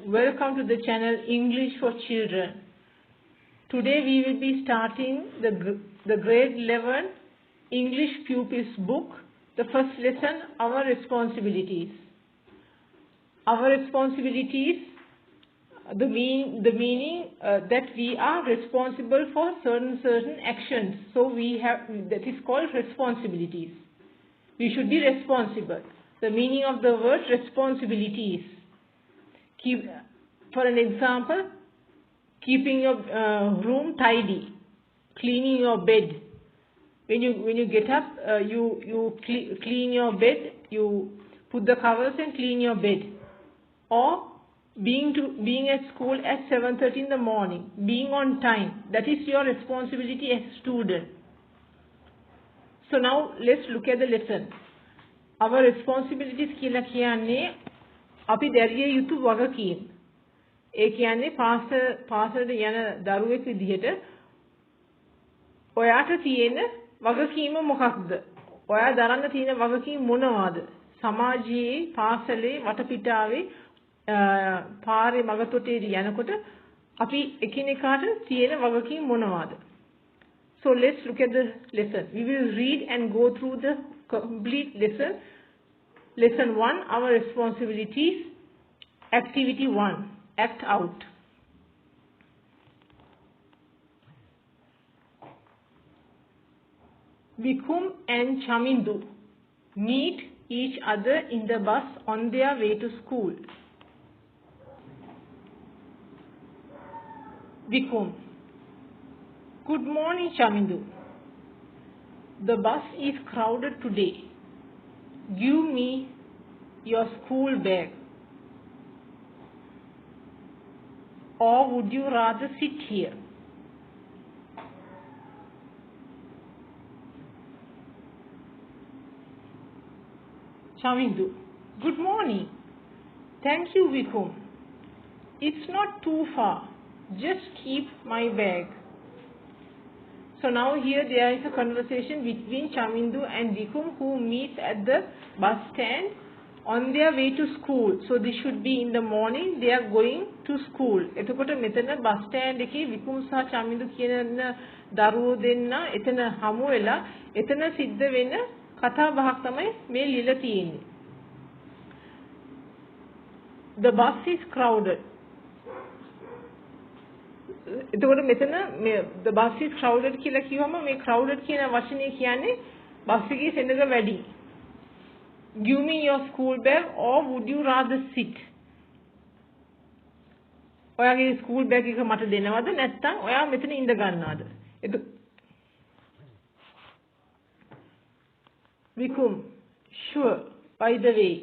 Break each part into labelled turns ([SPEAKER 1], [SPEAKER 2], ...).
[SPEAKER 1] Welcome to the channel English for Children. Today we will be starting the grade 11 English pupils book, the first lesson, Our Responsibilities. Our responsibilities, the meaning that we are responsible for certain actions. So that is called responsibilities. We should be responsible. The meaning of the word responsibilities. For an example, keeping your room tidy, cleaning your bed. When you get up, you clean your bed, you put the covers and clean your bed. Or being at school at 7:30 in the morning, being on time. That is your responsibility as a student. So now let's look at the lesson. Our responsibilities කියලා කියන්නේ අපි දැරිය යුතු වගකීම්. ඒ කියන්නේ පාසලට යන දරුවෙක් විදිහට ඔයාට තියෙන වගකීම මොකක්ද? ඔයා දරන්න තියෙන වගකීම් මොනවාද? සමාජයේ පාසලේ වටපිටාවේ පාරේ මගතොටේ යනකොට අපි එකිනෙකාට තියෙන වගකීම් මොනවාද? So let's look at the lesson. We will read and go through the complete lesson. Lesson 1, Our Responsibilities. Activity 1, Act Out. Vikum and Chamindu meet each other in the bus on their way to school. Vikum: Good morning, Chamindu. The bus is crowded today. Give me your school bag. Or would you rather sit here? Chamindu: Good morning. Thank you, Vikum. It's not too far. Just keep my bag. So now here there is a conversation between Chamindu and Vikum who meet at the bus stand on their way to school. So this should be in the morning. They are going to school. එතකොට මෙතන bus stand එකේ විකුම් සහ චමින්දු කියන දරුවෝ දෙන්න එතන හමු වෙලා එතන සිද්ධ වෙන කතා බහක් තමයි මේ ලියලා තියෙන්නේ. The bus is crowded. එතකොට මෙතන the bus is crowded කියලා කිව්වම මේ crowded කියන වචනේ කියන්නේ බස් එකේ සෙනඟ වැඩි. Give me your school bag or would you rather sit? ඔයාගේ school bag එක මට දෙනවද නැත්නම් ඔයා මෙතන ඉඳ ගන්නවද? Vikum: Sure. By the way,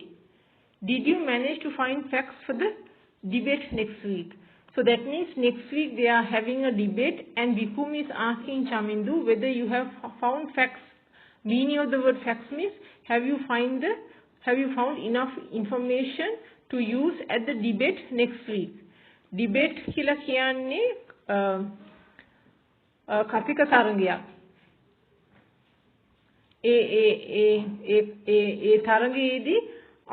[SPEAKER 1] did you manage to find facts for the debate next week? So that means next week they are having a debate and Vikum is asking Chamindu whether you have found facts. Meaning of the word facts means have you found enough information to use at the debate next week? Debate කියලා කියන්නේ කතික තරංගයක්. ඒ තරංගයේදී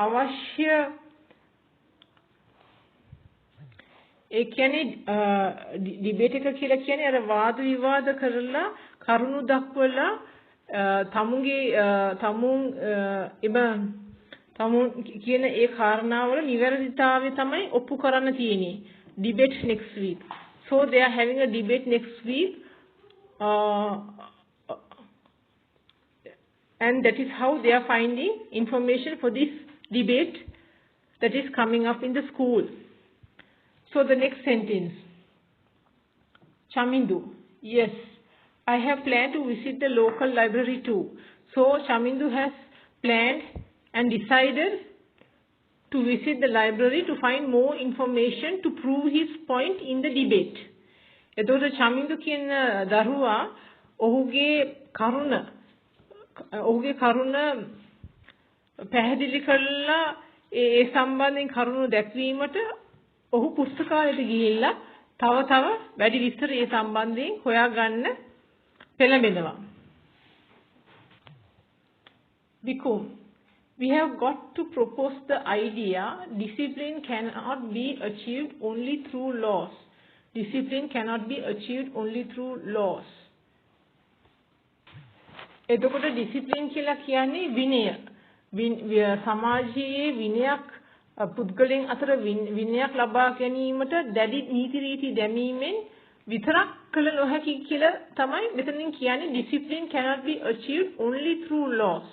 [SPEAKER 1] අවශ්‍ය ඒ කියන්නේ debate එක කියලා කියන්නේ අර වාද විවාද කරලා කරුණු දක්වලා තමුන් කියන ඒ කාරණාවල නිවැරදිතාවය තමයි ඔප්පු කරන්න තියෙන්නේ. Debate next week. So they are having a debate next week and that is how they are finding information for this debate that is coming up in the school. So the next sentence. Chamindu: Yes, I have planned to visit the local library too. So Chamindu has planned and decided to visit the library to find more information to prove his point in the debate. එතකොට Chamindu කියන දරුවා ඔහුගේ කරුණ පැහැදිලි කරලා ඒ සම්බන්ධයෙන් කරුණු දැක්වීමට ඔහු පුස්තකාලයට ගිහිල්ලා තව වැඩි විස්තර ඒ සම්බන්ධයෙන් හොයාගන්න පෙළඹෙනවා. Vikum: We have got to propose the idea discipline cannot be achieved only through laws. Discipline cannot be achieved only through laws. එතකොට discipline කියලා කියන්නේ විනය. සමාජයේ විනයක් පුද්ගලයන් අතර විනයක් ලබා ගැනීමට දැඩි නීති රීති දැමීමෙන් විතරක් කළ නොහැකි කියලා තමයි මෙතනින් කියන්නේ discipline cannot be achieved only through laws.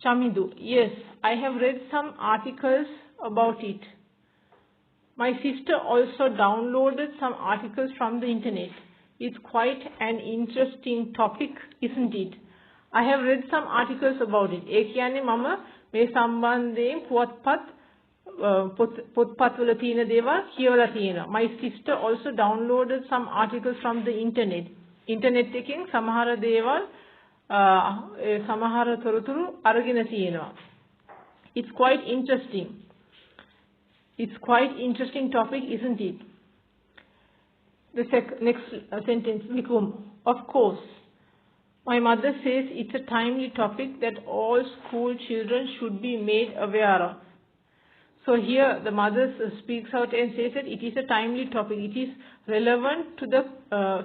[SPEAKER 1] Chamindu, yes, I have read some articles about it. My sister also downloaded some articles from the internet. It's quite an interesting topic, isn't it? I have read some articles about it. ඒ කියන්නේ මම මේ සම්බන්ධයෙන් පොත්පත්වල තියෙන දේවල් කියවලා තියෙනවා. My sister also downloaded some articles from the internet. Internet එකෙන් සමහර දේවල් සමහර තොරතුරු අරගෙන තියෙනවා. It's quite interesting. It's quite interesting topic, isn't it? The next sentence, Vikum. Of course. My mother says it's a timely topic that all school children should be made aware of. So here the mother speaks out and says that it is a timely topic. It is relevant to the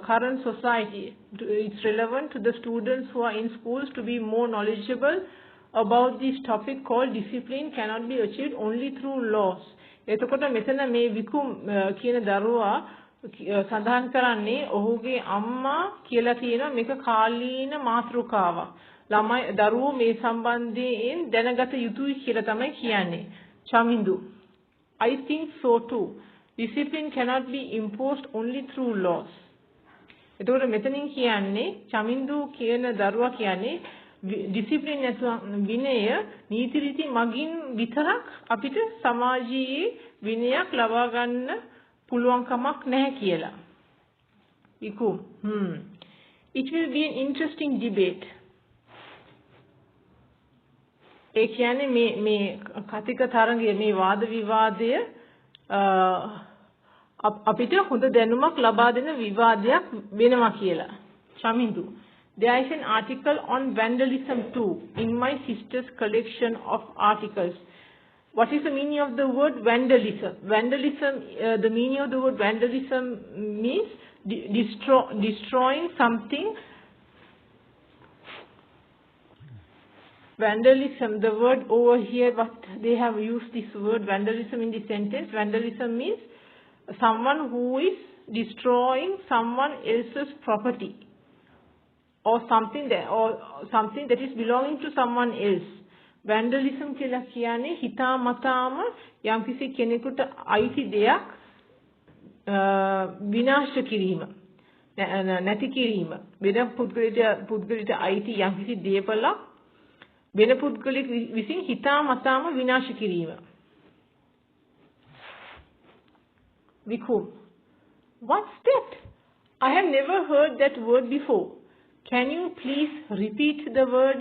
[SPEAKER 1] current society. It's relevant to the students who are in schools to be more knowledgeable about this topic called discipline cannot be achieved only through laws. එතකොට මෙතන මේ විකුම් කියන දරුවා සඳහන් කරන්නේ ඔහුගේ අම්මා කියලා තියෙනවා මේක කාලීන මාතෘකාවක්. ළමයි දරුවෝ මේ සම්බන්ධයෙන් දැනගත යුතුයි කියලා තමයි කියන්නේ. Chamindu, I think so too. Discipline cannot be imposed only through laws. එතකොට මෙතනින් කියන්නේ Chamindu කියන දරුවා කියන්නේ discipline නැතුව විනය නීති රීති මගින් විතරක් අපිට සමාජයේ විනයක් ලබා ගන්න පුළුවන් කමක් නැහැ කියලා. Vikum, it will be an interesting debate. ඒ කියන්නේ මේ කතික තරංගය මේ වාද විවාදය අපිට හොඳ දැනුමක් ලබා දෙන විවාදයක් වෙනවා කියලා. Chamindu, there is an article on vandalism too in my sister's collection of articles. What is the meaning of the word vandalism? Vandalism, the meaning of the word vandalism means destroying something. Vandalism, the word over here, what they have used this word vandalism in this sentence. Vandalism means someone who is destroying someone else's property or something that is belonging to someone else. Vandalism කියලා කියන්නේ හිතාමතාම යම්කිසි කෙනෙකුට අයිති දෙයක් විනාශ කිරීම නැති කිරීම වෙන පුද්ගලයාට අයිති යම්කිසි දේපලක් වෙන පුද්ගලෙක් විසින් හිතාමතාම විනාශ කිරීම. Vikum, what's that? I have never heard that word before. Can you please repeat the word?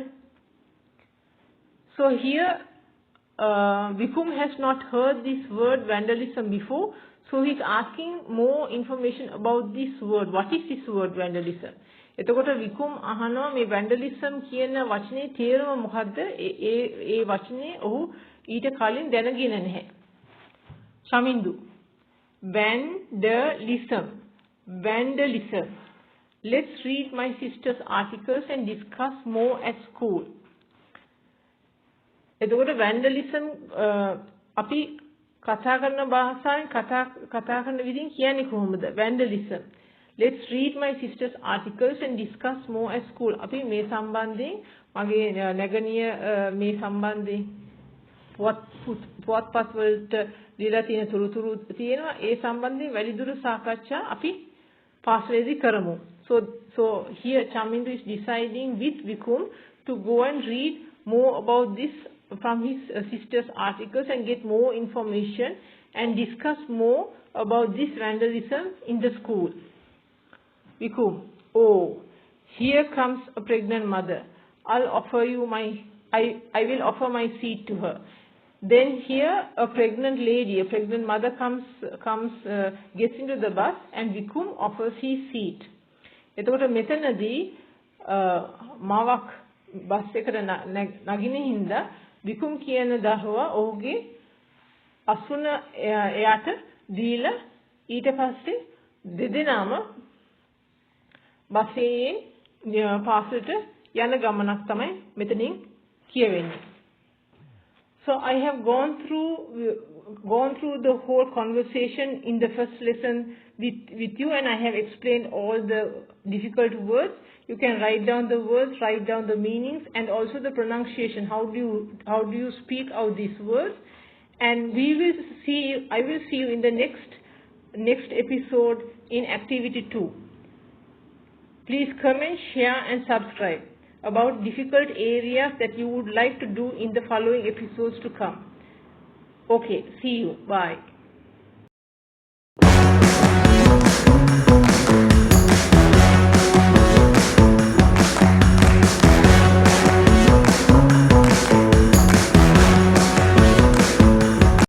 [SPEAKER 1] So here Vikum has not heard this word vandalism before, so he's asking more information about this word. What is this word vandalism? එතකොට විකුම් අහනවා මේ vandalism කියන වචනේ තේරුම මොකද්ද? ඒ වචනේ ඔහු ඊට කලින් දැනගෙන නැහැ. Chamindu, vandalism. Let's read my sister's articles and discuss more at school. එතකොට vandalism අපි කතා කරන භාෂාවෙන් කතා කරන විදිහින් කියන්නේ කොහොමද? Vandalism. Let's read my sister's articles and discuss more at school. අපි මේ සම්බන්ධයෙන් මගේ නැගණිය මේ සම්බන්ධයෙන් පුවත්පත් වලට දීලා තියෙන තුරුතුරු තියෙනවා. ඒ සම්බන්ධයෙන් වැඩිදුර සාකච්ඡා අපි පාසලේදී කරමු. So here Chamindu is deciding with Vikum to go and read more about this from his sister's articles and get more information and discuss more about this vandalism in the school. Vikum, oh, here comes a pregnant mother. I will offer my seat to her. Then here a pregnant mother gets into the bus and Vikum offers his seat. එතකොට මෙතනදී මවක් bus එකට නගින හින්දා විකුම් කියන දරුවා ඔහුගේ අසුන එයාට දීලා ඊට පස්සේ දෙදෙනාම බස්සේ පාසලට යන ගමනක් තමයි මෙතනින් කියවෙන්නේ. So I have gone through the whole conversation in the first lesson with you, and I have explained all the difficult words. You can write down the words, write down the meanings, and also the pronunciation. How do you speak out these words? And I will see you in the next episode in activity 2. Please comment, share, and subscribe about difficult areas that you would like to do in the following episodes to come. Okay, see you. Bye.